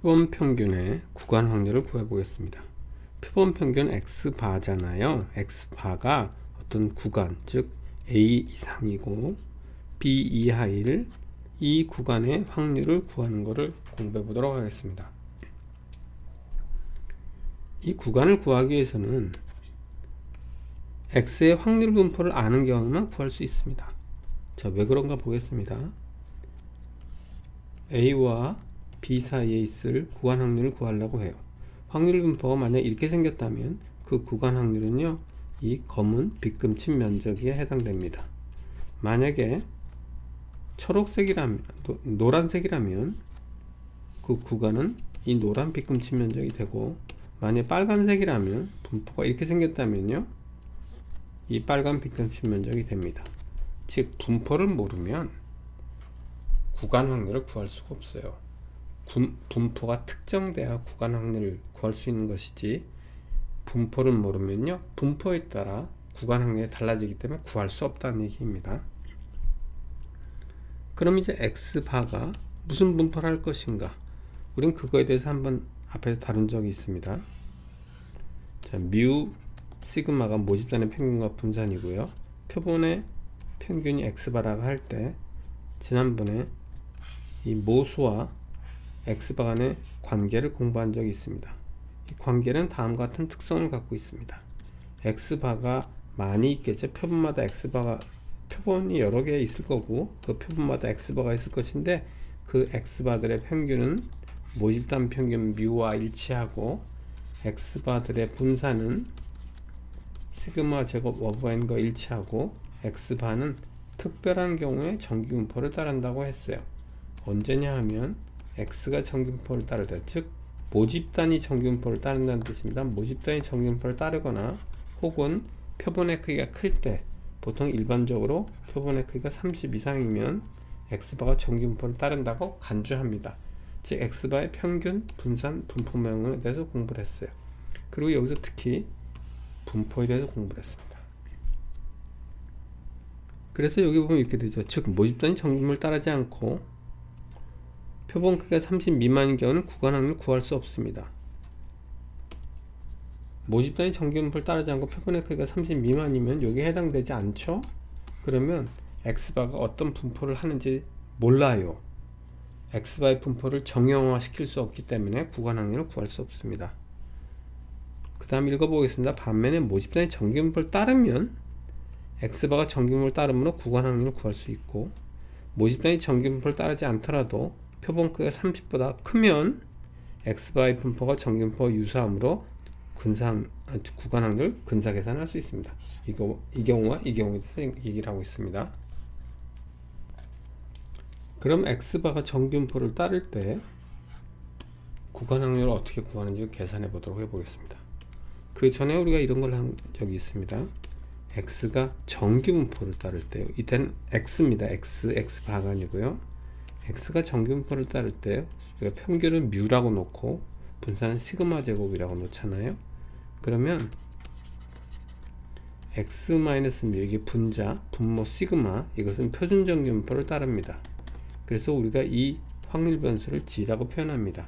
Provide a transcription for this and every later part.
표본 평균의 구간 확률을 구해 보겠습니다. 표본 평균 x바잖아요. x바가 어떤 구간, 즉 a 이상이고 b 이하일 이 구간의 확률을 구하는 것을 공부해 보도록 하겠습니다. 이 구간을 구하기 위해서는 x의 확률 분포를 아는 경우만 구할 수 있습니다. 자, 왜 그런가 보겠습니다. a와 b 사이에 있을 구간 확률을 구하려고 해요. 확률 분포가 만약 이렇게 생겼다면 그 구간 확률은요, 이 검은 빗금침 면적에 해당됩니다. 만약에 초록색이라면, 노란색이라면 그 구간은 이 노란 빗금침 면적이 되고, 만약 빨간색이라면 분포가 이렇게 생겼다면요, 이 빨간 빗금침 면적이 됩니다. 즉 분포를 모르면 구간 확률을 구할 수가 없어요. 분포가 특정돼야 구간 확률을 구할 수 있는 것이지, 분포를 모르면요, 분포에 따라 구간 확률이 달라지기 때문에 구할 수 없다는 얘기입니다. 그럼 이제 x바가 무슨 분포를 할 것인가? 우린 그거에 대해서 한번 앞에서 다룬 적이 있습니다. 자, 뮤 시그마가 모집단의 평균과 분산이고요. 표본의 평균이 x바라고 할 때 지난번에 이 모수와 x바 간의 관계를 공부한 적이 있습니다. 이 관계는 다음과 같은 특성을 갖고 있습니다. x바가 많이 있겠죠. 표본마다 x바가, 표본이 여러 개 있을 거고 그 표본마다 x바가 있을 것인데, 그 x바들의 평균은 모집단 평균 뮤와 일치하고 x바들의 분산은 시그마 제곱 오버 n과 일치하고 x바는 특별한 경우에 정기분포를 따른다고 했어요. 언제냐 하면 x가 정기분포를 따를 때, 즉 모집단이 정기분포를 따른다는 뜻입니다. 모집단이 정기분포를 따르거나 혹은 표본의 크기가 클 때, 보통 일반적으로 표본의 크기가 30 이상이면 x바가 정기분포를 따른다고 간주합니다. 즉 x바의 평균, 분산, 분포 모형에 대해서 공부를 했어요. 그리고 여기서 특히 분포에 대해서 공부를 했습니다. 그래서 여기 보면 이렇게 되죠. 즉 모집단이 정기분포를 따르지 않고 표본 크기가 30 미만인 경우는 구간 확률을 구할 수 없습니다. 모집단이 정기분포를 따르지 않고 표본의 크기가 30 미만이면 여기에 해당되지 않죠? 그러면 x바가 어떤 분포를 하는지 몰라요. x바의 분포를 정형화 시킬 수 없기 때문에 구간 확률을 구할 수 없습니다. 그 다음 읽어보겠습니다. 반면에 모집단이 정기분포를 따르면 x바가 정기분포를 따르므로 구간 확률을 구할 수 있고, 모집단이 정기분포를 따르지 않더라도 표본 크기가 30보다 크면 x바의 분포가 정기분포와 유사하므로 구간 확률 근사 계산할 수 있습니다. 이 경우와 이 경우에 대해서 얘기를 하고 있습니다. 그럼 x바가 정기분포를 따를 때 구간 확률을 어떻게 구하는지 계산해 보도록 해보겠습니다. 그 전에 우리가 이런 걸 한 적이 있습니다. x가 정기분포를 따를 때요, 이때는 x입니다. x바가 아니고요. x가 정기분포를 따를 때 우리가 평균을 뮤라고 놓고 분산은 시그마 제곱이라고 놓잖아요. 그러면 x-뮤, 이게 분자, 분모 시그마, 이것은 표준 정기분포를 따릅니다. 그래서 우리가 이 확률 변수를 g라고 표현합니다.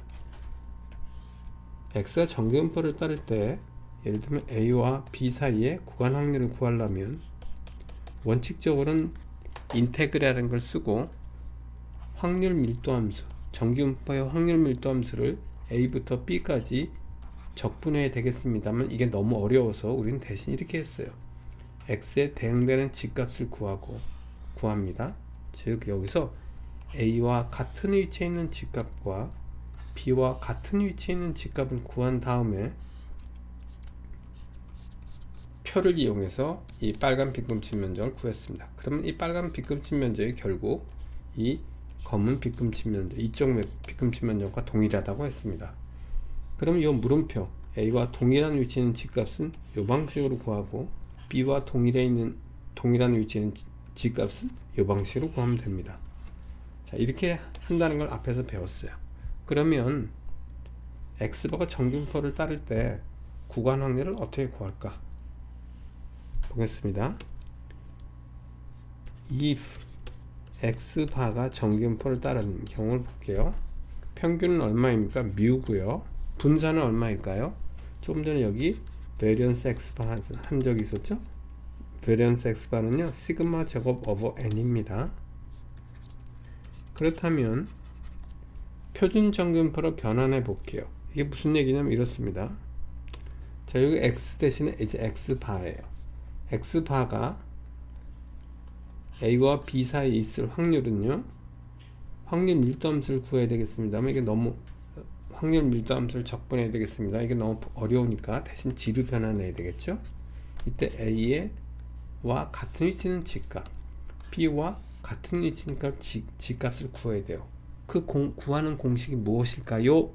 x가 정기분포를 따를 때, 예를 들면 a와 b 사이의 구간 확률을 구하려면 원칙적으로는 인테그랄이라는 걸 쓰고 확률 밀도 함수, 정기분포의 확률 밀도 함수를 a부터 b까지 적분해야 되겠습니다만 이게 너무 어려워서 우리는 대신 이렇게 했어요. x에 대응되는 g값을 구합니다. 즉 여기서 a와 같은 위치에 있는 g값과 b와 같은 위치에 있는 g값을 구한 다음에 표를 이용해서 이 빨간 빗금침 면적을 구했습니다. 그러면 이 빨간 빗금침 면적이 결국 이 검은 빗금침 면적, 이쪽 빗금침 면적과 동일하다고 했습니다. 그럼 이 물음표 a와 동일한 위치에 있는 g값은 이 방식으로 구하고 b와 동일한 위치에 있는 g값은 이 방식으로 구하면 됩니다. 자, 이렇게 한다는 걸 앞에서 배웠어요. 그러면 x바가 정기분포를 따를 때 구간 확률을 어떻게 구할까 보겠습니다. if x바가 정기분포를 따르는 경우를 볼게요. 평균은 얼마입니까? 뮤고요. 분산은 얼마일까요? 조금 전에 여기 variance x바 한 적이 있었죠? variance x바는요 시그마 제곱 오버 n입니다. 그렇다면 표준 정근포로 변환해 볼게요. 이게 무슨 얘기냐면 이렇습니다. 자, 여기 x 대신에 이제 x바예요. x바가 a와 b 사이에 있을 확률은요, 확률 밀도함수를 구해야 되겠습니다만 이게 너무 확률 밀도함수를 적분해야 되겠습니다. 이게 너무 어려우니까 대신 g로 변환해야 되겠죠. 이때 a와 같은 위치는 g값, b와 같은 위치니까 g값을 구해야 돼요. 그 구하는 공식이 무엇일까요?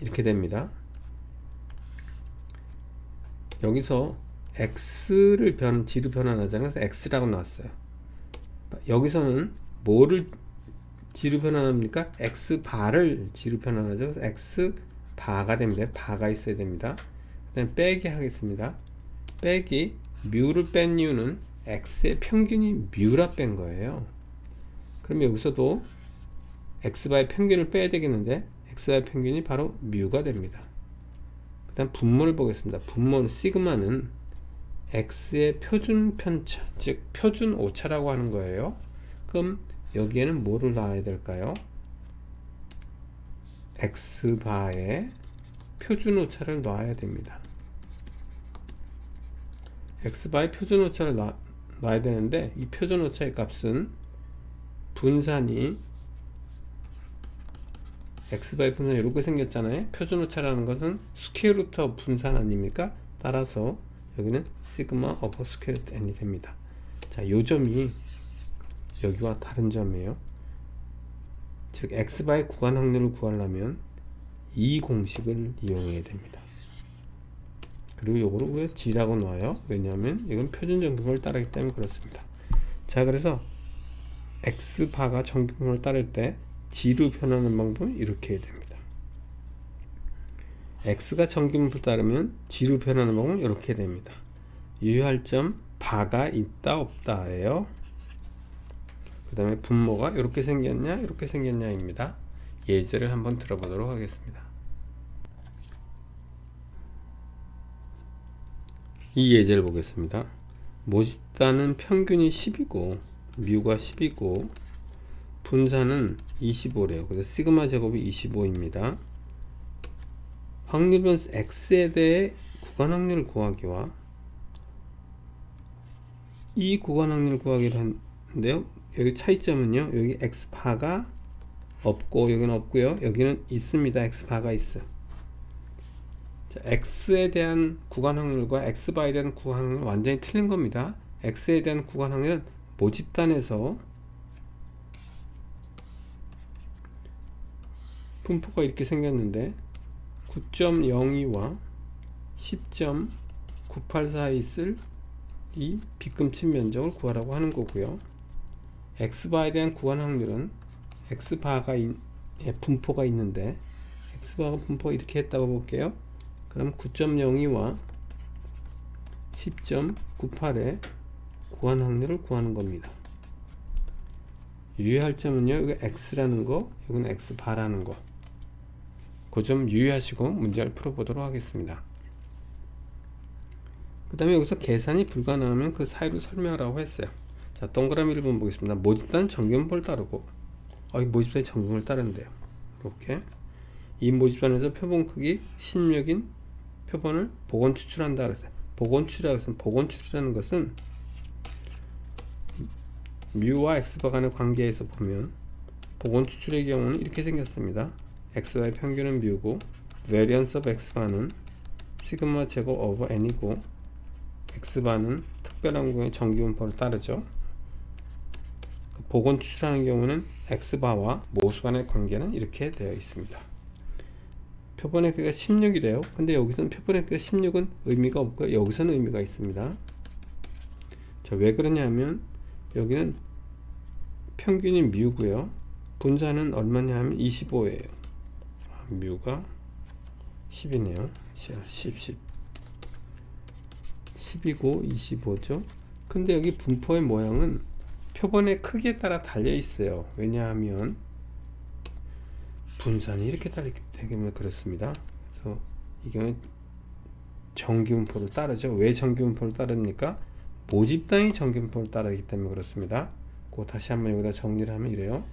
이렇게 됩니다. 여기서 x를 g로 변환하잖아요. 그래서 x라고 나왔어요. 여기서는 뭐를 g로 변환합니까? x바를 g로 변환하죠. 그래서 x바가 됩니다. 바가 있어야 됩니다. 그 다음에 빼기 하겠습니다. 빼기 뮤를 뺀 이유는 x의 평균이 뮤라 뺀 거예요. 그럼 여기서도 x바의 평균을 빼야 되겠는데 x바의 평균이 바로 뮤가 됩니다. 그 다음 분모를 보겠습니다. 분모 시그마는 x의 표준 편차, 즉 표준 오차라고 하는 거예요. 그럼 여기에는 뭐를 넣어야 될까요? x바의 표준 오차를 넣어야 됩니다. x바의 표준 오차를 놔야 되는데 이 표준 오차의 값은 분산이 x바의 분산이 이렇게 생겼잖아요. 표준 오차라는 것은 스퀘어 루트 오브 분산 아닙니까? 따라서 여기는 시그마 오버 스퀘어 루트 n이 됩니다. 자, 요 점이 여기와 다른 점이에요. 즉 x바의 구간 확률을 구하려면 이 공식을 이용해야 됩니다. 그리고 요거를 왜 g라고 놔요? 왜냐하면 이건 표준 정규를 따르기 때문에 그렇습니다. 자, 그래서 x바가 정규를 따를 때 g로 변하는 방법은 이렇게 해야 됩니다. x가 정규분포를 따르면 g로 변하는 방법은 이렇게 됩니다. 유의할 점 바가 있다 없다예요. 그 다음에 분모가 이렇게 생겼냐 이렇게 생겼냐입니다. 예제를 한번 들어보도록 하겠습니다. 이 예제를 보겠습니다. 모집단은 평균이 10이고 뮤가 10이고 분산은 25래요. 그래서 시그마 제곱이 25입니다. 확률은 x에 대해 구간 확률을 구하기와 이 구간 확률을 구하기를 하는데요. 여기 차이점은요. 여기 x바가 없고 여기는 없고요. 여기는 있습니다. x바가 있어요. 자, x에 대한 구간 확률과 x바에 대한 구간 확률은 완전히 틀린 겁니다. x에 대한 구간 확률은 모집단에서 분포가 이렇게 생겼는데 9.02와 10.98 사이 있을 이 빗금치 면적을 구하라고 하는 거고요. x바에 대한 구간 확률은 x바가 분포가 있는데 x바가 분포가 이렇게 했다고 볼게요. 그럼 9.02와 10.98의 구간 확률을 구하는 겁니다. 유의할 점은요, 이거 x라는 거, 이건 x바라는 거. 그 점 유의하시고 문제를 풀어보도록 하겠습니다. 그 다음에 여기서 계산이 불가능하면 그 사이로 설명하라고 했어요. 자, 동그라미 1번 보겠습니다. 모집단 정규분포를 따르고, 이 모집단이 정규분포를 따른대요. 이렇게. 이 모집단에서 표본 크기 16인 표본을 복원 추출한다 그랬어요. 복원 추출이라고 해서 복원 추출이라는 것은 뮤와 x바 간의 관계에서 보면 복원 추출의 경우는 이렇게 생겼습니다. x바의 평균은 뮤고 variance of x바는 시그마 제곱 오버 n이고 x바는 특별한 경우에 정규분포를 따르죠. 복원 추출하는 경우는 x바와 모수 간의 관계는 이렇게 되어 있습니다. 표본의 크기가 16이래요. 근데 여기서는 표본의 크기가 16은 의미가 없고요. 여기서는 의미가 있습니다. 자, 왜 그러냐면 여기는 평균이 뮤고요. 분산은 얼마냐 하면 25예요. 뮤가 10이네요. 10이고 25죠. 근데 여기 분포의 모양은 표본의 크기에 따라 달려 있어요. 왜냐하면 분산이 이렇게 달리기 때문에 그렇습니다. 그래서 이 경우에 정기분포를 따르죠. 왜 정기분포를 따릅니까? 모집 단위 정기분포를 따르기 때문에 그렇습니다. 그 다시 한번 여기다 정리를 하면 이래요.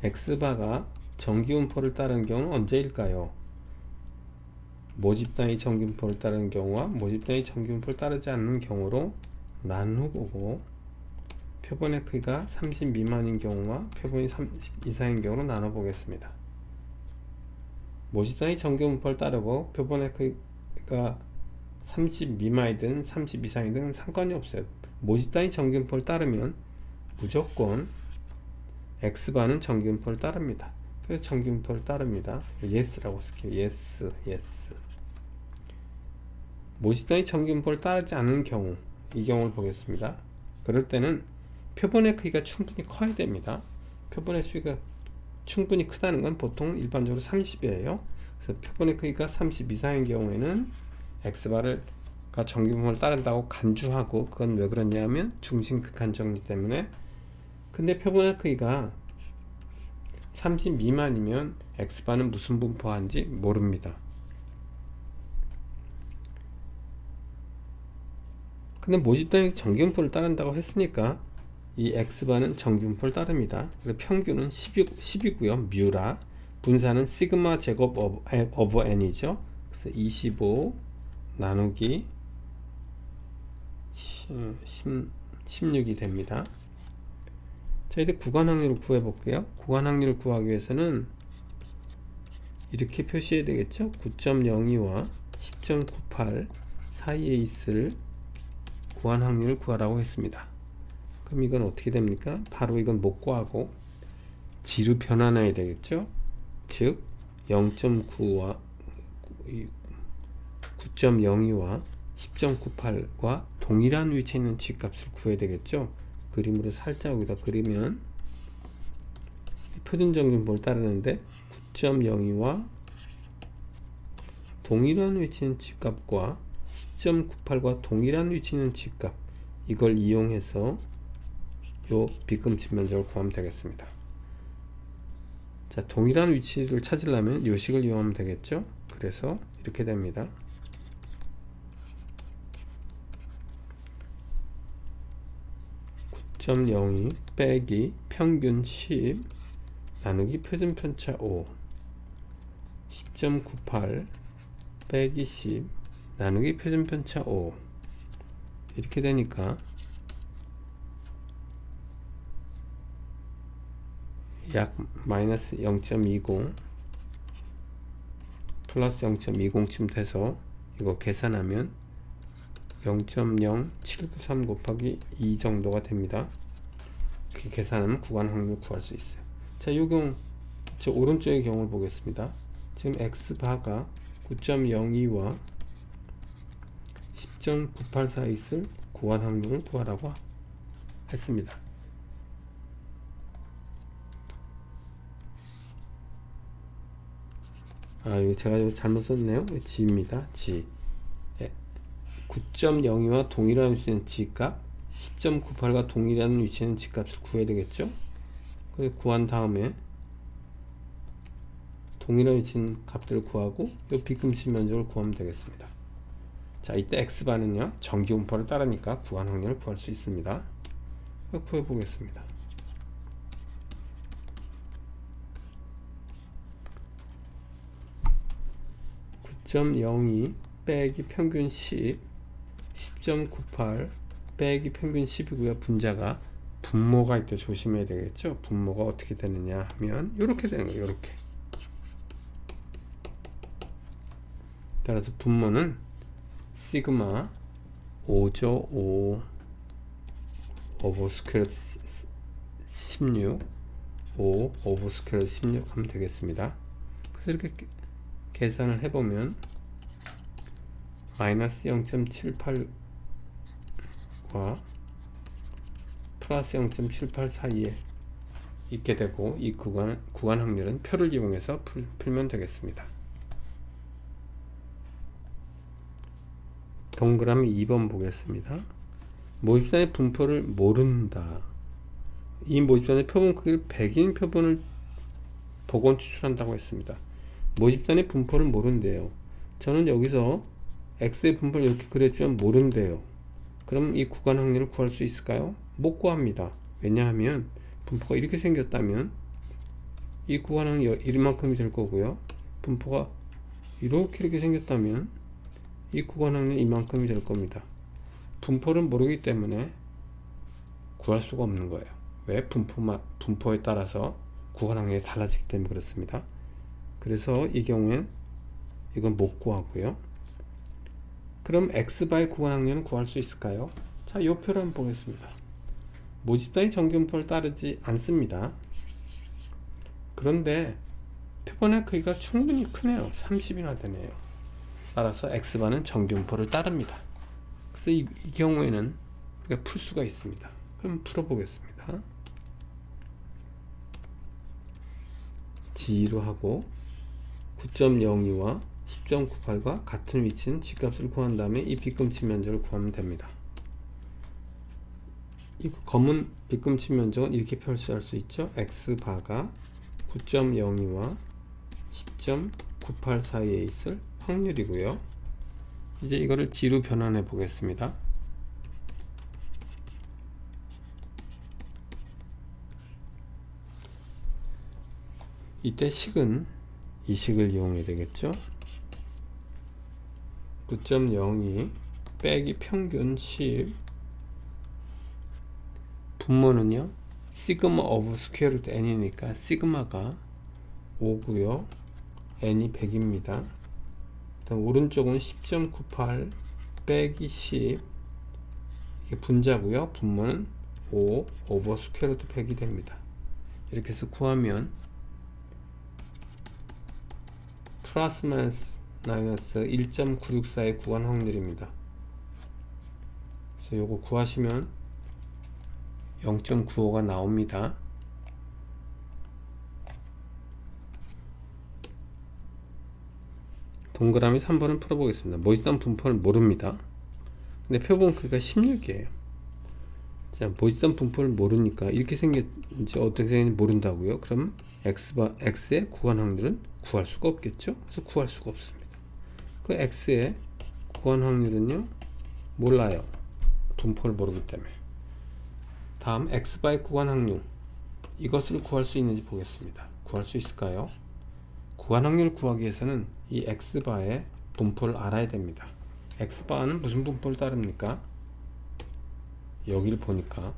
x바가 정기분포를 따르는 경우는 언제일까요? 모집 단위 정기분포를 따르는 경우와 모집 단위 정기분포를 따르지 않는 경우로 나누고, 표본의 크기가 30 미만인 경우와 표본이 30 이상인 경우로 나눠 보겠습니다. 모집 단위 정기분포를 따르고 표본의 크기가 30 미만이든 30 이상이든 상관이 없어요. 모집 단위 정기분포를 따르면 무조건 x바는 정기분포를 따릅니다. 그래서 정기분포를 따릅니다. yes라고 쓸게요. yes. 모집 단위 정기분포를 따르지 않는 경우, 이 경우를 보겠습니다. 그럴 때는 표본의 크기가 충분히 커야 됩니다. 표본의 크기가 충분히 크다는 건 보통 일반적으로 30이에요. 그래서 표본의 크기가 30 이상인 경우에는 x바를 정기분포를 따른다고 간주하고, 그건 왜 그러냐면 중심 극한 정리 때문에. 근데 표본의 크기가 30 미만이면 x바는 무슨 분포하는지 모릅니다. 근데 모집 단위 정기분포를 따른다고 했으니까 이 x바는 정기분포를 따릅니다. 그리고 평균은 10이고요. 뮤라. 분산은 시그마 제곱 오버 n이죠. 그래서 25 나누기 16이 됩니다. 자, 이제 구간 확률을 구해 볼게요. 구간 확률을 구하기 위해서는 이렇게 표시해야 되겠죠. 9.02와 10.98 사이에 있을 구간 확률을 구하라고 했습니다. 그럼 이건 어떻게 됩니까? 바로 이건 못 구하고 지루 변환해야 되겠죠. 즉 0.9와 9.02와 10.98과 동일한 위치에 있는 G값을 구해야 되겠죠. 그림으로 살짝 여기다 그리면 표준 정기분포를 따르는데 9.02와 동일한 위치에 있는 G값과 10.98과 동일한 위치에 있는 G값, 이걸 이용해서 요 비금치 면적을 구하면 되겠습니다. 자, 동일한 위치를 찾으려면 요 식을 이용하면 되겠죠. 그래서 이렇게 됩니다. 9.02 빼기 평균 10 나누기 표준편차 5, 10.98 빼기 10 나누기 표준편차 5, 이렇게 되니까 약 마이너스 0.20 플러스 0.20쯤 돼서 이거 계산하면 0.0793 곱하기 2 정도가 됩니다. 이렇게 계산하면 구간 확률을 구할 수 있어요. 자, 이 경우 저 오른쪽의 경우를 보겠습니다. 지금 x바가 9.02와 10.98 사이 있을 구간 확률을 구하라고 했습니다. 이거 제가 잘못 썼네요. G입니다. G. 9.02와 동일한 위치는 G값, 10.98과 동일한 위치는 G값을 구해야 되겠죠. 그리고 구한 다음에 동일한 위치는 값들을 구하고 이 비금치 면적을 구하면 되겠습니다. 자, 이때 x바는요 정기분포를 따르니까 구간 확률을 구할 수 있습니다. 구해 보겠습니다. (9.02) 빼기 평균 10, 10.98 빼기 평균 10이고요. 분자가 분모가 있대 조심해야 되겠죠. 분모가 어떻게 되느냐 하면 이렇게 되는 거예요. 이렇게. 따라서 분모는 시그마 5죠. 5 오버 스퀘어 16 5 오버 스퀘어 16 하면 되겠습니다. 그래서 이렇게 계산을 해보면 마이너스 0.78과 플러스 0.78 사이에 있게 되고, 이 구간 확률은 표를 이용해서 풀면 되겠습니다. 동그라미 2번 보겠습니다. 모집단의 분포를 모른다. 이 모집단의 표본 크기를 100인 표본을 복원 추출한다고 했습니다. 모집단의 분포를 모른대요. 저는 여기서 x의 분포를 이렇게 그려주면 모른대요. 그럼 이 구간 확률을 구할 수 있을까요? 못 구합니다. 왜냐하면 분포가 이렇게 생겼다면 이 구간 확률이 이만큼이 될 거고요. 분포가 이렇게 생겼다면 이 구간 확률이 이만큼이 될 겁니다. 분포를 모르기 때문에 구할 수가 없는 거예요. 왜? 분포에 따라서 구간 확률이 달라지기 때문에 그렇습니다. 그래서 이 경우엔 이건 못 구하고요. 그럼 x바의 구간 확률은 구할 수 있을까요? 자, 이 표를 한번 보겠습니다. 모집단이 정규분포를 따르지 않습니다. 그런데 표본의 크기가 충분히 크네요. 30이나 되네요. 따라서 x바는 정규분포를 따릅니다. 그래서 이 경우에는 우리가 풀 수가 있습니다. 그럼 풀어보겠습니다. 지루하고 9.02와 10.98과 같은 위치는 집값을 구한 다음에 이 빗금치 면적을 구하면 됩니다. 이 검은 빗금치 면적은 이렇게 표시할 수 있죠. x바가 9.02와 10.98 사이에 있을 확률이고요. 이제 이거를 지루 변환해 보겠습니다. 이때 식은 이 식을 이용해야 되겠죠. 9.02 빼기 평균 10 분모는요 시그마 오브 스퀘어 루트 n이니까 시그마가 5고요 n이 100입니다. 그다음 오른쪽은 10.98 빼기 10 이게 분자고요. 분모는 5 오버 스퀘어 루트 100이 됩니다. 이렇게 해서 구하면 플러스 마이너스 1.964의 구간 확률입니다. 그래서 요거 구하시면 0.95가 나옵니다. 동그라미 3번을 풀어보겠습니다. 모집단 분포를 모릅니다. 근데 표본 크기가 16이에요. 자, 모집단 분포를 모르니까 이렇게 생겼는지 어떻게 생겼는지 모른다고요? 그럼 x의 구간 확률은 구할 수가 없겠죠? 그래서 구할 수가 없습니다. 그 x의 구간 확률은요 몰라요. 분포를 모르기 때문에. 다음 x바의 구간 확률, 이것을 구할 수 있는지 보겠습니다. 구할 수 있을까요? 구간 확률을 구하기 위해서는 이 x바의 분포를 알아야 됩니다. x바는 무슨 분포를 따릅니까? 여기를 보니까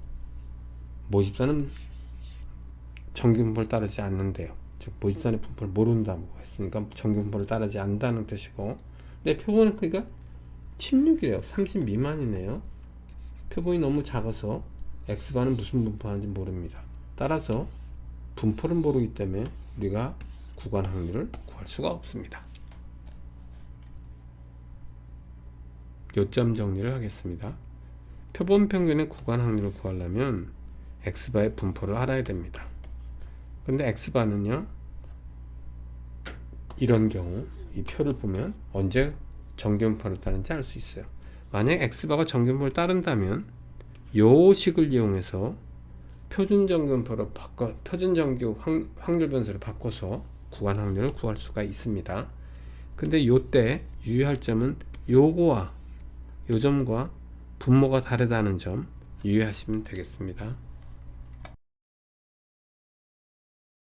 모집단은 정규분포를 따르지 않는데요. 즉 모집단의 분포를 모른다고 했으니까 정규분포를 따르지 않는다는 뜻이고, 근데 표본의 크기가 16이래요. 30 미만이네요. 표본이 너무 작아서 x바는 무슨 분포하는지 모릅니다. 따라서 분포를 모르기 때문에 우리가 구간 확률을 구할 수가 없습니다. 요점 정리를 하겠습니다. 표본 평균의 구간 확률을 구하려면 x바의 분포를 알아야 됩니다. 근데 x바는요 이런 경우 이 표를 보면 언제 정규분포를 따르는지 알 수 있어요. 만약 x바가 정규분포를 따른다면 요 식을 이용해서 표준 정규 확률 변수를 바꿔서 구간 확률을 구할 수가 있습니다. 근데 요때 유의할 점은 요거와 요 점과 분모가 다르다는 점 유의하시면 되겠습니다.